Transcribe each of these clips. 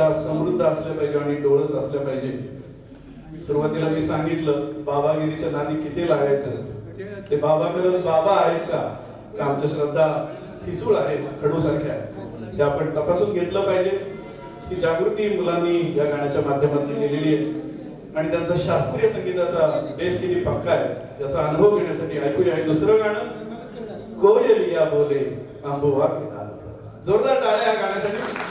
श्रद्धा समृद्ध असल्या पाहिजे आणि डोळस असल्या पाहिजे. सुरुवातीला मी सांगितलं बाबागिरीच्या नादी किती लागायचं. ते बाबा खरंच बाबा आहेत का आमच्या श्रद्धा ठिसूळ आहेत, खडूसारख्या आहेत, ते आपण तपासून घेतलं पाहिजे. ही जागृती मुलांनी या गाण्याच्या माध्यमातून केलेली आहे आणि त्यांचा शास्त्रीय संगीताचा बेस किती पक्का आहे त्याचा अनुभव घेण्यासाठी ऐकूया हे दुसरं गाणं, कोयलिया बोले आंबोवा के ताल पर. जोरदार टाळ्या या गाण्यासाठी.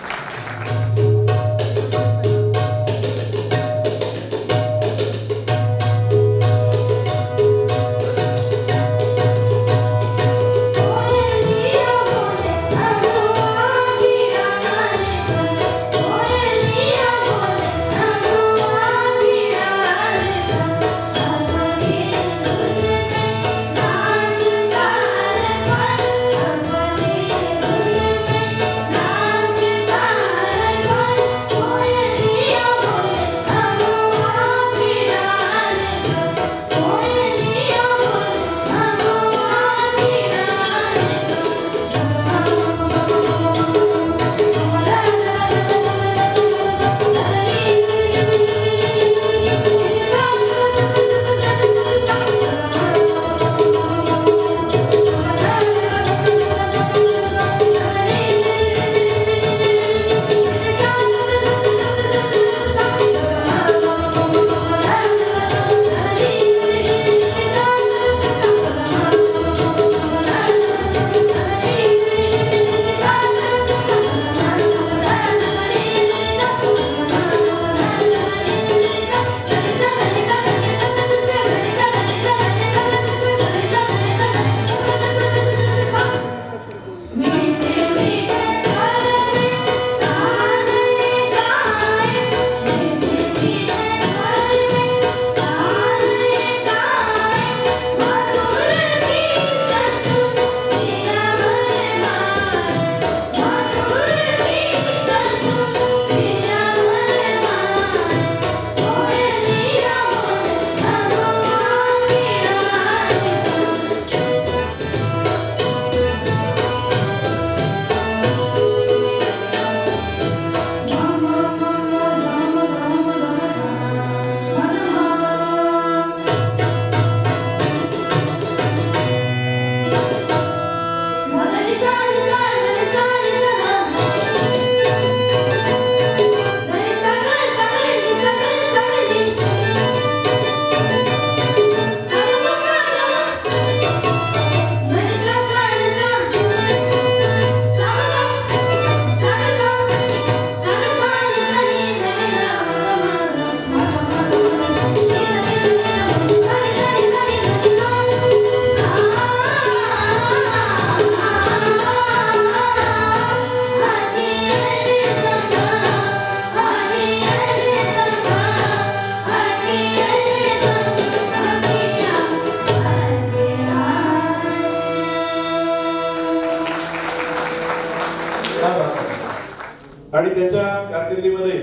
आणि त्याच्या कारकिर्दीमध्ये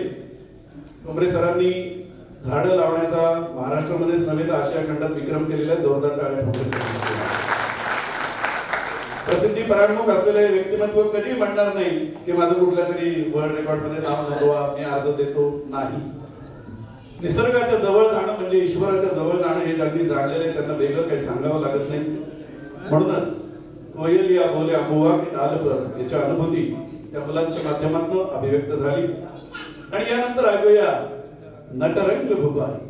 ठोंबरे सरांनी झाडं लावण्याचा महाराष्ट्रामध्येच नव्हे तर आशिया खंडात विक्रम केलेला. जोरदार टाळ्या ठोंबरे सरांनी. प्रसिद्धी परांमुख असलेले व्यक्तिमत्व कधी म्हणणार नाही की माझं कुठल्या तरी वर्ल्ड रेकॉर्ड मध्ये नाव नोंदवा, मी अर्ज देतो नाही. निसर्गाच्या जवळ जाणं म्हणजे ईश्वराच्या जवळ जाणं हे अगदी जाणलेले, त्यांना वेगळं काही सांगावं लागत नाही. म्हणूनच कोयलिया बोले आंबोवा के ताल पर याची अनुभूती त्या मुलांच्या माध्यमातून अभिव्यक्त झाली. आणि यानंतर ऐकूया नटरंग भूपाली.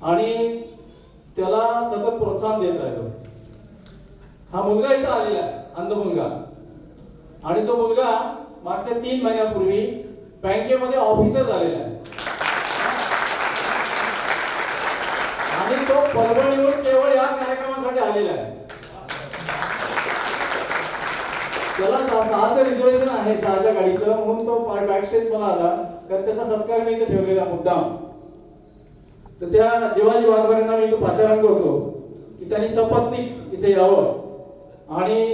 आणि त्याला सतत प्रोत्साहन देत राहिलो. हा मुलगा इथं आलेला आहे, अंध मुलगा, आणि तो मुलगा मागच्या 3 महिन्यापूर्वी बँकेमध्ये ऑफिसर झालेला आहे. आणि तो परभणीहून केवळ या कार्यक्रमासाठी आलेला आहे. त्याला 6चं रिझर्वेशन आहे, 6च्या गाडीचं, म्हणून तो बॅक स्टेज मला आला, कारण त्याचा सत्कार मी इथे ठेवलेला मुद्दाम. तर त्या जिवाजी वाघमारेंना मी तो पाचारण करतो की त्यांनी सपत्नीक इथे यावं. आणि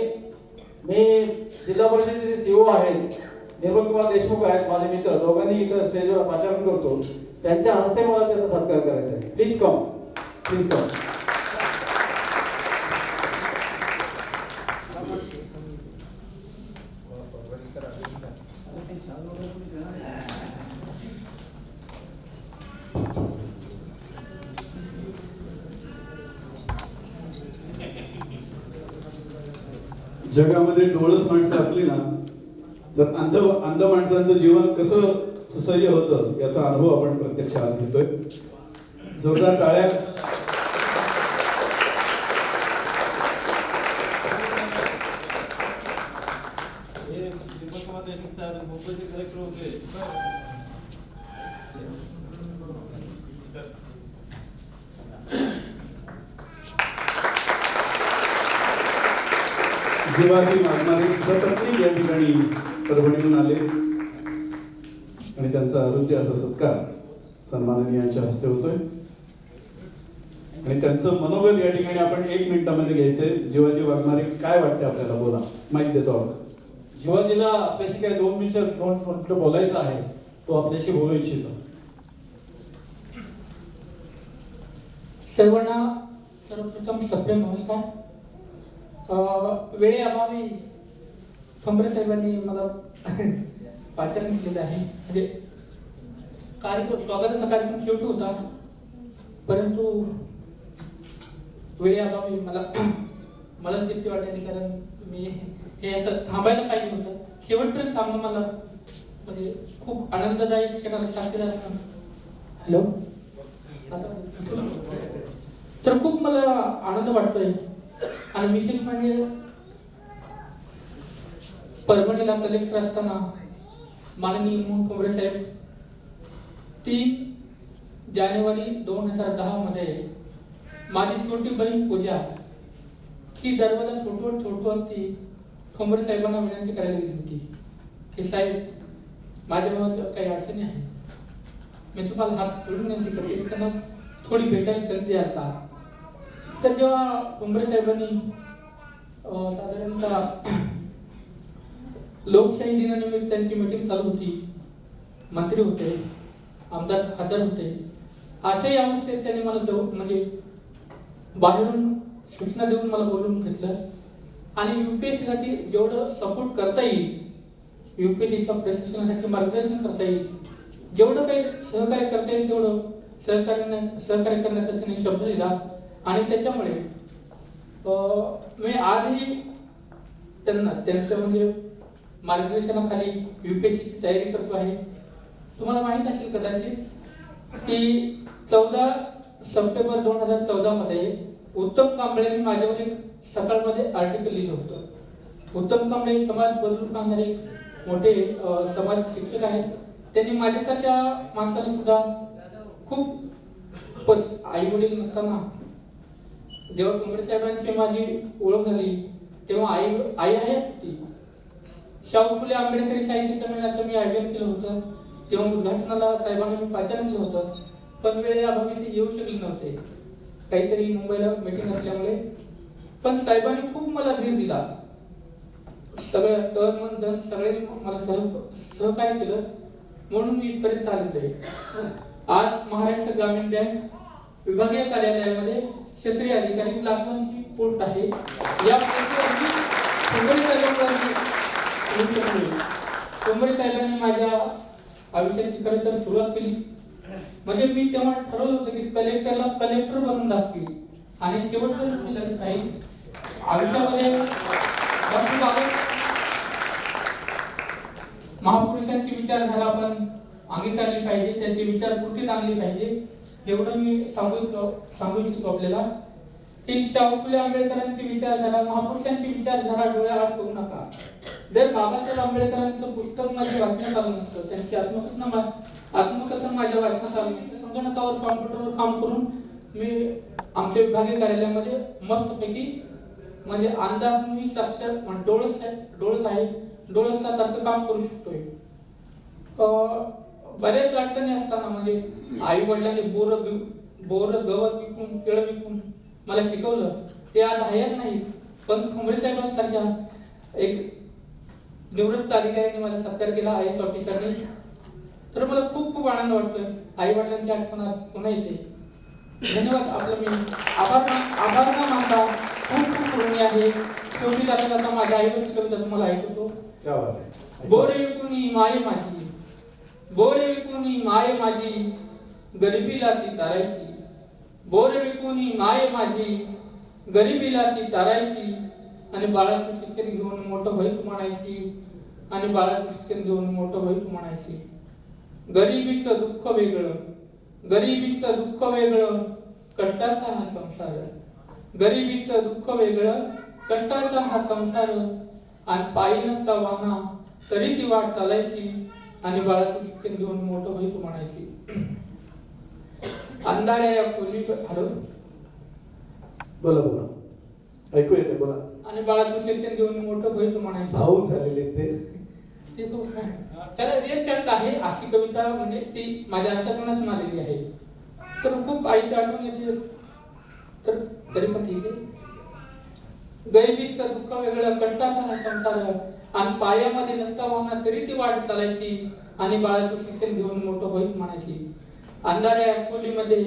मी जिल्हा परिषदेचे सीओ आहेत, निर्मल कुमार देशमुख आहेत माझे मित्र, दोघांनी इथं स्टेजवर पाचारण करतो. त्यांच्या हस्ते मला त्याचा सत्कार करायचा आहे. Please come, please come. जगामध्ये डोळस माणसं असली ना तर अंध माणसांचं जीवन कसं सुसह्य होतं याचा अनुभव आपण प्रत्यक्ष आज घेतोय. जोरदार टाळ्या. जिवाजी वाघमारे सपत्नीक या ठिकाणी परभणीहून आले आणि त्यांचा हृदय असा सत्कार सन्माननीयांच्या हस्ते होतोय. आणि त्यांचं मनोगत या ठिकाणी आपण 1 मिनिटामध्ये घ्यायचंय. जिवाजी वाघमारे, काय वाटते आपल्याला? बोला, माहिती देतो आपण. शिवाजीला आपल्याशी काय 2 मिनिटं बोलायचं आहे, तो आपल्याशी बोलू इच्छितो. सर्वांना सर्वप्रथम सप्रेम नमस्कार. वेळेअभावी ठोंबरे साहेबांनी मला पाचारण केलेलं आहे. म्हणजे स्वागताचा कार्यक्रम शेवटी होता, परंतु वेळेअभावी मला भीती वाटायची, कारण मी हे असं थांबायला पाहिजे होतं. शेवटपर्यंत थांबणं मला म्हणजे खूप आनंददायक क्षणाला साक्षीदार. हॅलो, तर खूप मला आनंद वाटतोय. आणि विशेष म्हणजे परभणीला कलेक्टर असताना माननीय मोहन ठोंबरे साहेब 3 जानेवारी 2010 मध्ये माझी छोटी बहीण पूजा ही दरवाजा ठोठवत ती ठोंबरे साहेबांना विनंती करायला गेली होती की साहेब, माझ्या भावात काही अडचणी आहेत, मी तुम्हाला हात जोडून विनंती करते, त्यांना थोडी भेटायला संधी द्याल का? तर जेव्हा ठोंबरे साहेबांनी साधारणतः लोकशाही दिनानिमित्त त्यांची मीटिंग चालू होती, मंत्री होते, आमदार खासदार होते, अशाही अवस्थेत त्यांनी मला म्हणजे बाहेरून सूचना देऊन मला बोलवून घेतलं आणि UPSC साठी जेवढं सपोर्ट करता येईल, UPSCच्या प्रशिक्षणासाठी मार्गदर्शन करता येईल, जेवढं काही सहकार्य करता येईल तेवढं सहकार्य करण्याचा त्यांनी शब्द दिला. आणि त्याच्यामुळे मी आजही त्यांच्या म्हणजे मार्गदर्शनाखाली UPSCची तयारी करतो आहे. तुम्हाला माहित असेल कदाचित की 14 सप्टेंबर 2014 मध्ये उत्तम कांबळेंनी माझ्यावर एक सकाळमध्ये आर्टिकल लिहिलं होतं. उत्तम कांबळे समाज बदलून टाकणारे मोठे समाज शिक्षक आहेत. त्यांनी माझ्यासारख्या माणसाला सुद्धा खूप आई वडील नसताना जेव्हा ठोंबरे साहेबांची माझी ओळख झाली तेव्हा आई आहेत ती शाहू फुले आंबेडकरी साहित्य संमेलनाचं मी आयोजन केलं होतं. तेव्हा उद्घाटनाला साहेबांना मी पाचारण केलं होतं, पण वेळेअभावी ते येऊ शकले नव्हते, काहीतरी मुंबईला मीटिंग असल्यामुळे. पण साहेबांनी खूप मला धीर दिला, सगळं तन मन धन सगळे मला सहकार्य केलं, म्हणून मी इथपर्यंत आलेलो आहे. आज महाराष्ट्र ग्रामीण बँक विभागीय कार्यालयामध्ये क्षेत्रीय अधिकारी क्लास 1 ची पोस्ट आहे. या ठोंबरे साहेबांनी माझ्या आयुष्याची खरं तर सुरुवात केली. म्हणजे मी तेव्हा ठरवलं होतं की कलेक्टरला कलेक्टर बनवून दाखवी, आणि शेवटपर्यंत मी लगेच आहे आयुष्यामध्ये. महापुरुषांची विचारधारा आपण अंगीकारली पाहिजे, त्यांची विचारपूर्ती चांगली पाहिजे. एवढं मी सांगू इच्छितो आपल्याला की शाहू फुले आंबेडकरांची विचारधारा, महापुरुषांची विचारधारा डोळ्याआड करू नका. जर बाबासाहेब आंबेडकरांचं पुस्तक माझ्या वाचण्यात आलं नसतं, त्यांची आत्मकथन माझ्या वाचनात आलं नसतं, संगणकावर कॉम्प्युटरवर काम करून मी आमच्या विभागीय कार्यालयामध्ये मस्तपैकी म्हणजे अंदाज मी साक्षर डोळस आहे, डोळसासारखं काम करू शकतोय. बऱ्याच अडचणी असताना म्हणजे आई वडिलांनी बोर गवत विकून केळं विकून मला शिकवलं. ते आज हयात नाही, पण ठोंबरे साहेबांसारख्या एक निवृत्त अधिकाऱ्यांनी मला सत्कार केला आय एस ऑफिसरनी. तर मला खूप खूप आनंद वाटतोय. आई वडिलांची आठवण आज पुन्हा येते. धन्यवाद. आपलं मी आभार ना मानता खूप खूप ऋणी आहे. शेवटी जाता जाता माझ्या आईवरची कविता तुम्हाला ऐकवतो. क्या बात आहे. बोरे विकुनी माये माझी, बोरे विकुनी माये माझी, गरिबीला ती तारायची. बोरे विकुनी माये माझी, गरिबीला ती तारायची. आणि बाळाचं शिक्षण घेऊन मोठं होईत म्हणायची. आणि बाळाचं शिक्षण घेऊन मोठं होईत म्हणायची. गरिबीचं दुःख वेगळं, गरिबीचं दुःख वेगळं, कष्टाचा हा संसार. गरिबीचं दुःख वेगळं, कष्टाचा हा संसार. आणि पायी नसता वाहना तरी ती वाट चालायची. आणि बाळाचं शिक्षण घेऊन मोठं होईत म्हणायची. अंधाऱ्या या खोली हॅलो बोला बोला, ऐकू येते, बोला. आणि बाळाचं शिक्षण घेऊन मोठं होईत म्हणायची. भाऊ झालेले ते त्याला एक आहे अशी कविता म्हणजे ती माझ्या अंतःकरणात आलेली आहे. तर खूप आईची आठवण येते. तर तरी पण ठीक आहे. गरिबीचं दुःख वेगळं, कष्टाचा हा संसार. आणि पायामध्ये नसता वाहना तरी ती वाट चालायची. आणि बाळाचं शिक्षण घेऊन मोठं होईत म्हणायची. अंधाऱ्या खोलीमध्ये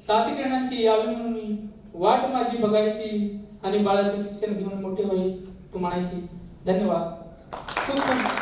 7 किरणांची यावी म्हणून वाट माझी बघायची. आणि बाळाचं शिक्षण घेऊन मोठे होईत म्हणायची. धन्यवाद. खूप खूप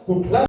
कुठला